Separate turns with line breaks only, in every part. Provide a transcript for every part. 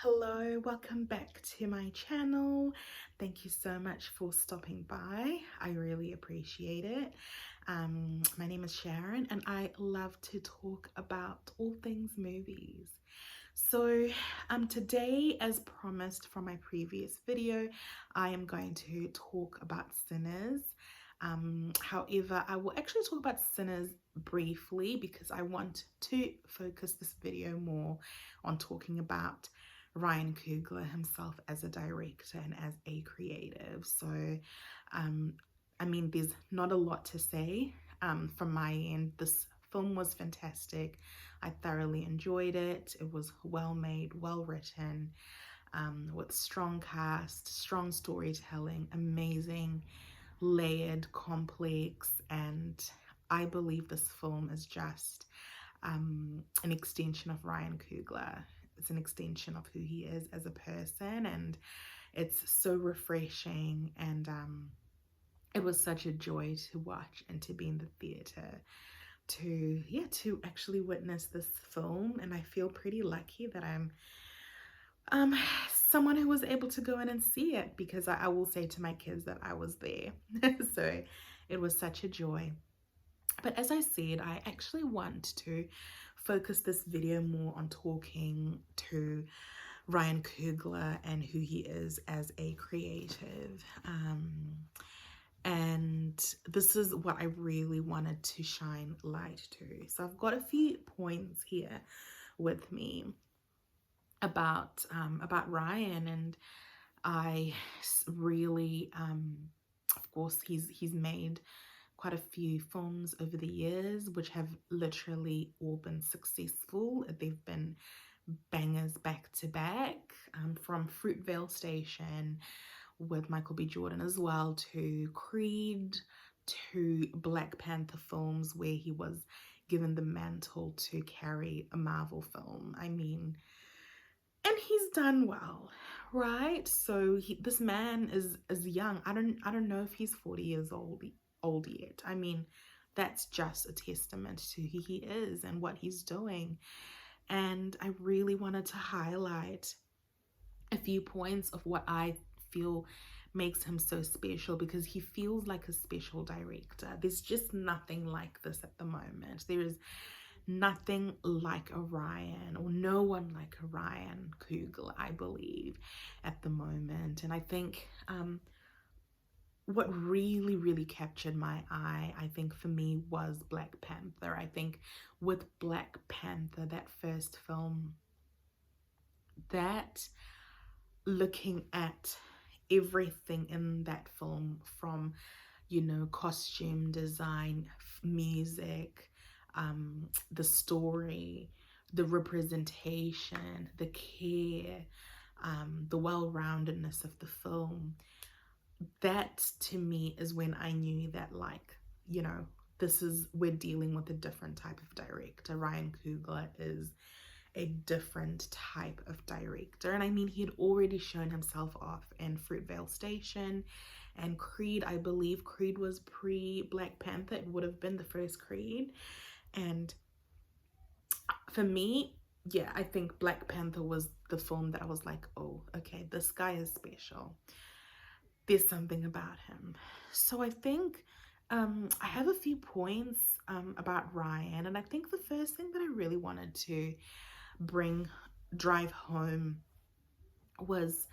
Hello, welcome back to my channel. Thank you so much for stopping by. I really appreciate it. My name is Sharon and I love to talk about all things movies. So today, as promised from my previous video, I am going to talk about Sinners. However, I will actually talk about Sinners briefly because I want to focus this video more on talking about Ryan Coogler himself as a director and as a creative. So, I mean, there's not a lot to say from my end. This film was fantastic. I thoroughly enjoyed it. It was well made, well written, with strong cast, strong storytelling, amazing, layered, complex, and I believe this film is just an extension of Ryan Coogler. It's an extension of who he is as a person, and it's so refreshing, and it was such a joy to watch and to be in the theater to actually witness this film. And I feel pretty lucky that I'm someone who was able to go in and see it, because I will say to my kids that I was there. So it was such a joy. But as I said, I actually want to focus this video more on talking to Ryan Coogler and who he is as a creative. And this is what I really wanted to shine light to. So I've got a few points here with me about Ryan, and I really of course he's made quite a few films over the years which have literally all been successful. They've been bangers back to back, from Fruitvale Station with Michael B. Jordan as well, to Creed, to Black Panther films where he was given the mantle to carry a Marvel film. I mean, and he's done well, right? So this man is young. I don't know if he's 40 years old yet. I mean, that's just a testament to who he is and what he's doing. And I really wanted to highlight a few points of what I feel makes him so special, because he feels like a special director. There's just nothing like this at the moment. There is nothing like a Ryan, or no one like a Ryan Coogler, I believe, at the moment. And I think what really captured my eye, I think for me, was Black Panther. I think with Black Panther, that first film, that looking at everything in that film, from, you know, costume design, music, the story, the representation, the care, the well-roundedness of the film, that to me is when I knew that, like, you know, we're dealing with a different type of director. Ryan Coogler is a different type of director. And I mean, he had already shown himself off in Fruitvale Station and Creed. I believe Creed was pre-Black Panther. It would have been the first Creed. And for me, yeah, I think Black Panther was the film that I was like, oh, okay, this guy is special. There's something about him. So I think I have a few points about Ryan. And I think the first thing that I really wanted to drive home was,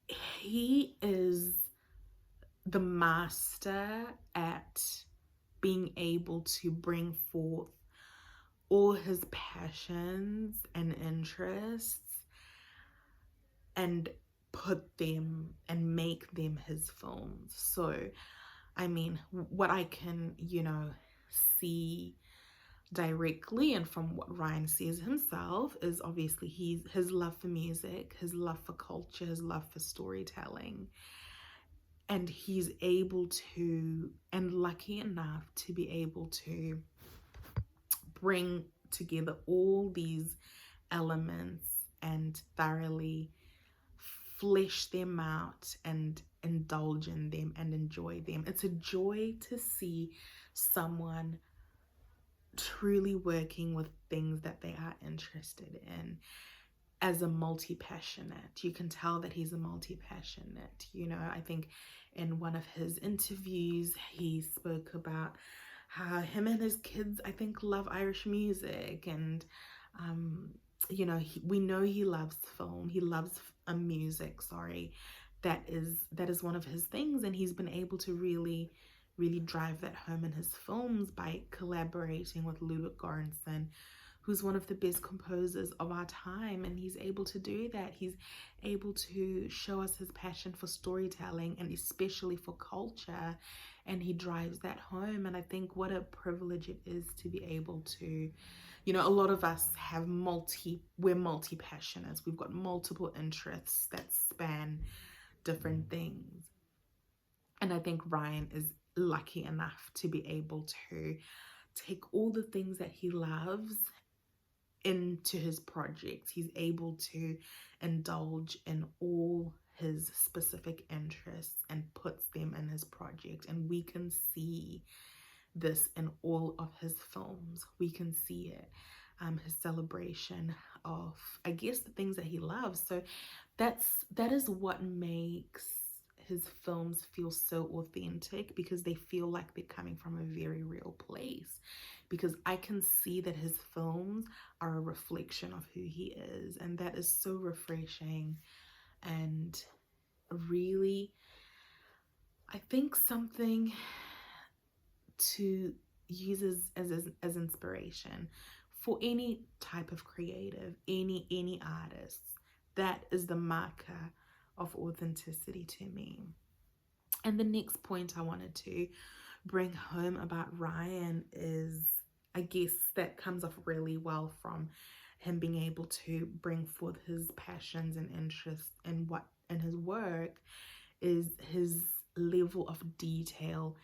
he is the master at being able to bring forth all his passions and interests and put them and make them his films. So I mean, what I can, you know, see directly and from what Ryan says himself is obviously his love for music, his love for culture, his love for storytelling. And he's able to, and lucky enough to be able to, bring together all these elements and thoroughly flesh them out and indulge in them and enjoy them. It's a joy to see someone truly working with things that they are interested in. as a multi-passionate. You can tell that he's a multi-passionate. You know, I think in one of his interviews, he spoke about how him and his kids, I think, love Irish music. And, you know, we know he loves film. He loves music, sorry. That is one of his things. And he's been able to really drive that home in his films by collaborating with Ludwig Göransson, who's one of the best composers of our time. And he's able to do that. He's able to show us his passion for storytelling and especially for culture, and he drives that home. And I think what a privilege it is to be able to, you know, a lot of us have we're multi-passionates. We've got multiple interests that span different things. And I think Ryan is lucky enough to be able to take all the things that he loves into his projects. He's able to indulge in all his specific interests and puts them in his project. And we can see this in all of his films. We can see it. His celebration of, I guess, the things that he loves. So that is what makes his films feel so authentic, because they feel like they're coming from a very real place. Because I can see that his films are a reflection of who he is, and that is so refreshing and really, I think, something to use as inspiration for any type of creative, any artist. That is the marker of authenticity to me. And the next point I wanted to bring home about Ryan is, I guess, that comes off really well from him being able to bring forth his passions and interests in his work, is his level of detail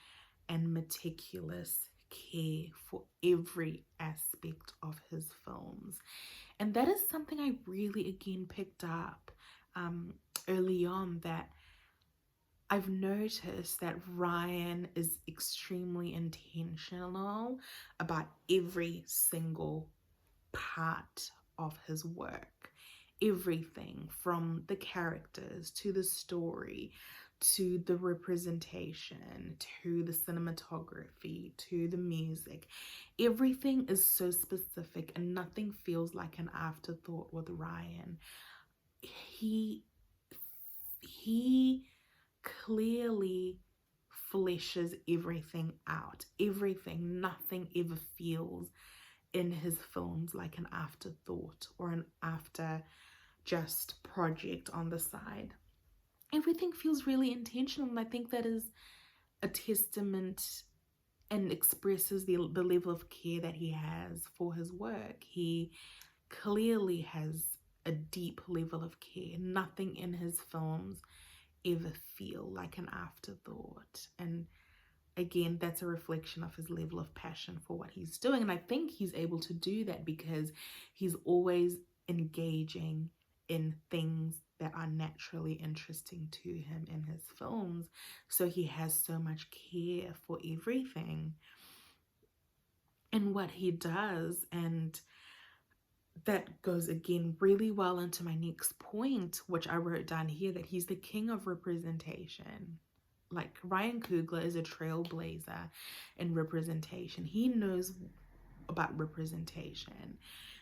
and meticulous care for every aspect of his films. And that is something I really again picked up early on, that I've noticed that Ryan is extremely intentional about every single part of his work. Everything from the characters to the story to the representation to the cinematography to the music. Everything is so specific and nothing feels like an afterthought with Ryan. He clearly fleshes everything out. Everything, nothing ever feels in his films like an afterthought or an after just project on the side. Everything feels really intentional, and I think that is a testament and expresses the level of care that he has for his work. He clearly has a deep level of care. Nothing in his films ever feel like an afterthought. And again, that's a reflection of his level of passion for what he's doing. And I think he's able to do that because he's always engaging in things that are naturally interesting to him in his films. So he has so much care for everything and what he does. And that goes again really well into my next point, which I wrote down here, that he's the king of representation. Like, Ryan Coogler is a trailblazer in representation. He knows about representation.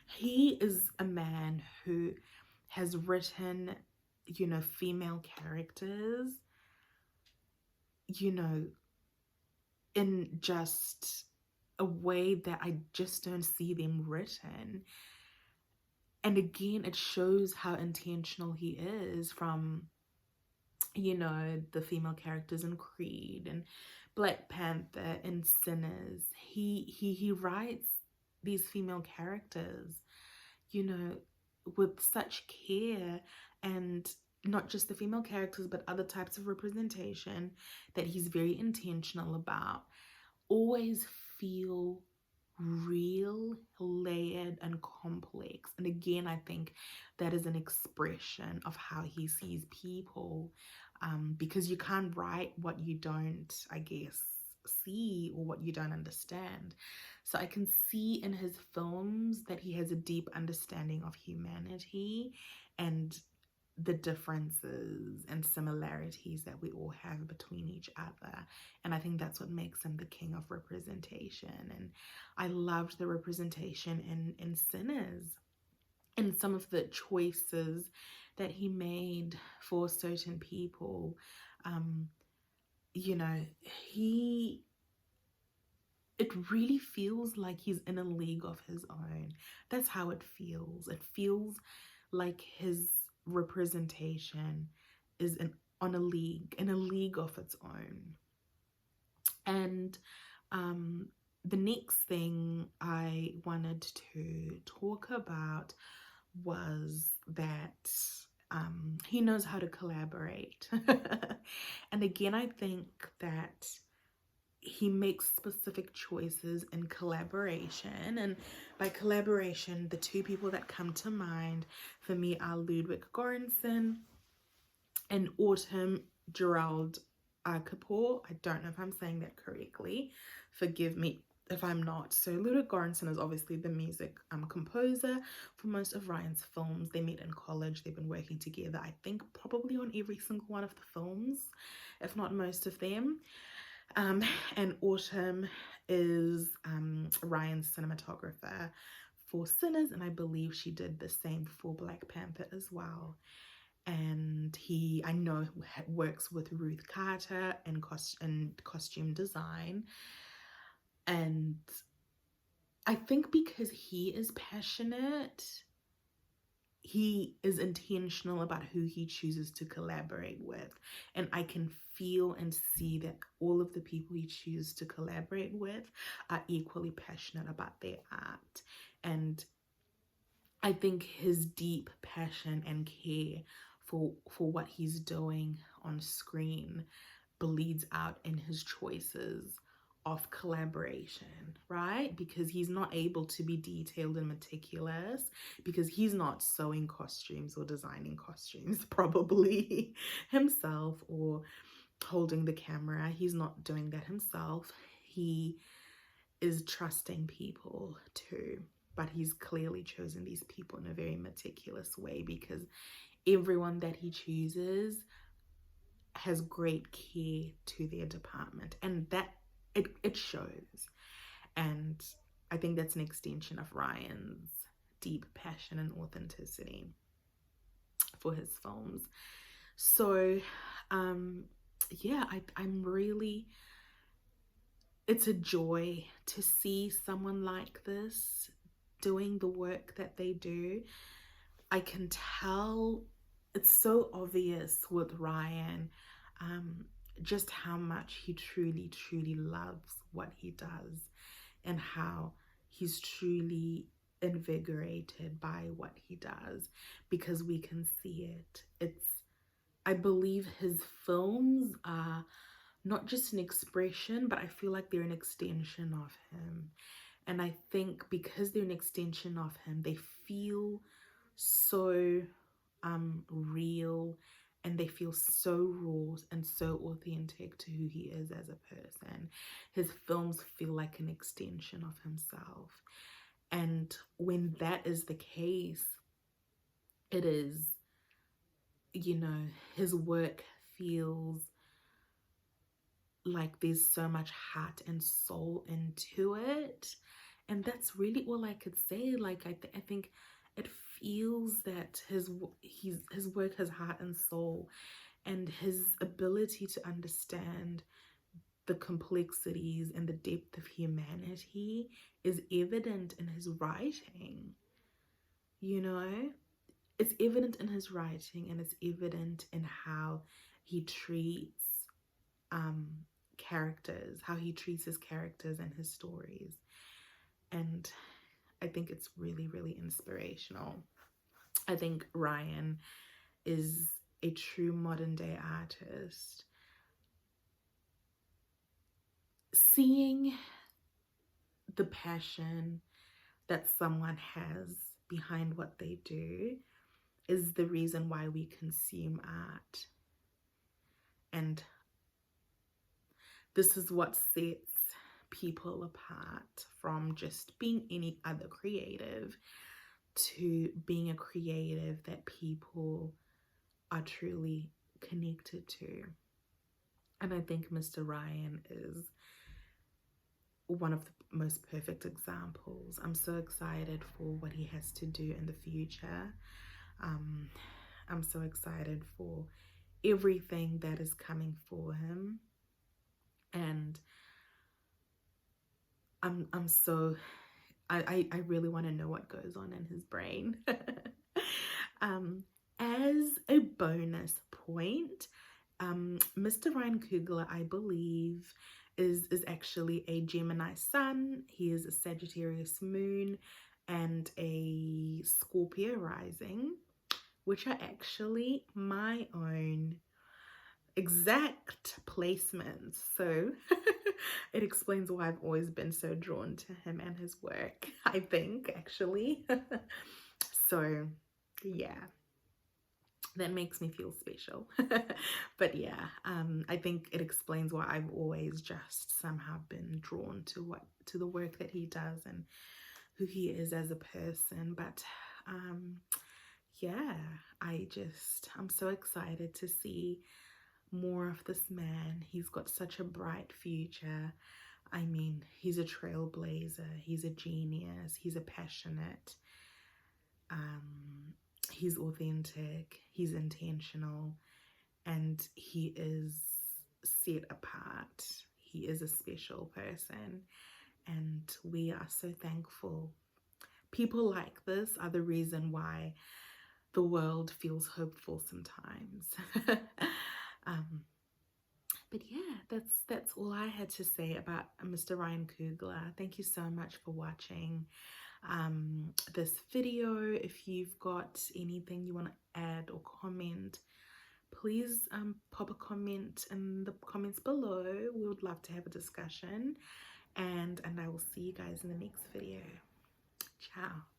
He is a man who has written, you know, female characters, you know, in just a way that I just don't see them written. And again, it shows how intentional he is, from, you know, the female characters in Creed and Black Panther and Sinners. He writes these female characters, you know, with such care, and not just the female characters, but other types of representation that he's very intentional about, always feel real, layered, and complex. And again, I think that is an expression of how he sees people, because you can't write what you don't, I guess, see or what you don't understand. So I can see in his films that he has a deep understanding of humanity and the differences and similarities that we all have between each other. And I think that's what makes him the king of representation. And I loved the representation in Sinners and some of the choices that he made for certain people. You know, it really feels like he's in a league of his own. That's how it feels. It feels like his representation is in a league of its own. And the next thing I wanted to talk about was that he knows how to collaborate. And again, I think that he makes specific choices in collaboration. And by collaboration, the two people that come to mind for me are Ludwig Göransson and Autumn Gerald Kapoor. I don't know if I'm saying that correctly. Forgive me if I'm not. So Ludwig Göransson is obviously the music composer for most of Ryan's films. They met in college. They've been working together, I think, probably on every single one of the films, if not most of them. And Autumn is Ryan's cinematographer for Sinners, and I believe she did the same for Black Panther as well. And I know, works with Ruth Carter in costume design. And I think because he is passionate, he is intentional about who he chooses to collaborate with. And I can feel and see that all of the people he chooses to collaborate with are equally passionate about their art. And I think his deep passion and care for what he's doing on screen bleeds out in his choices of collaboration, right? Because he's not able to be detailed and meticulous because he's not sewing costumes or designing costumes probably himself or holding the camera. He's not doing that himself. He is trusting people too, but he's clearly chosen these people in a very meticulous way because everyone that he chooses has great care to their department, and that it shows. And I think that's an extension of Ryan's deep passion and authenticity for his films. So yeah, I'm really, it's a joy to see someone like this doing the work that they do. I can tell it's so obvious with Ryan just how much he truly, truly loves what he does and how he's truly invigorated by what he does because we can see it. I believe his films are not just an expression, but I feel like they're an extension of him. And I think because they're an extension of him, they feel so real, and they feel so raw and so authentic to who he is as a person. His films feel like an extension of himself. And when that is the case, it is, you know, his work feels like there's so much heart and soul into it. And that's really all I could say. Like I think it feels that his work has heart and soul, and his ability to understand the complexities and the depth of humanity is evident in his writing. You know, it's evident in his writing, and it's evident in how he treats characters, how he treats his characters and his stories. And I think it's really, really inspirational. I think Ryan is a true modern day artist. Seeing the passion that someone has behind what they do is the reason why we consume art. And this is what sets people apart from just being any other creative, to being a creative that people are truly connected to. And I think Mr. Ryan is one of the most perfect examples. I'm so excited for what he has to do in the future. Um, I'm so excited for everything that is coming for him. And I'm so I really want to know what goes on in his brain. um, as a bonus point, Mr. Ryan Coogler, I believe, is actually a Gemini sun. He is a Sagittarius moon and a Scorpio rising, which are actually my own exact placements. So it explains why I've always been so drawn to him and his work, I think, actually. So yeah, that makes me feel special. But yeah, I think it explains why I've always just somehow been drawn to the work that he does and who he is as a person. But yeah, I'm so excited to see more of this man. He's got such a bright future. I mean, he's a trailblazer, he's a genius, he's a passionate, he's authentic, he's intentional, and he is set apart. He is a special person, and we are so thankful. People like this are the reason why the world feels hopeful sometimes. But yeah, that's all I had to say about Mr. Ryan Coogler. Thank you so much for watching this video. If you've got anything you want to add or comment, please pop a comment in the comments below. We would love to have a discussion, and I will see you guys in the next video. Ciao.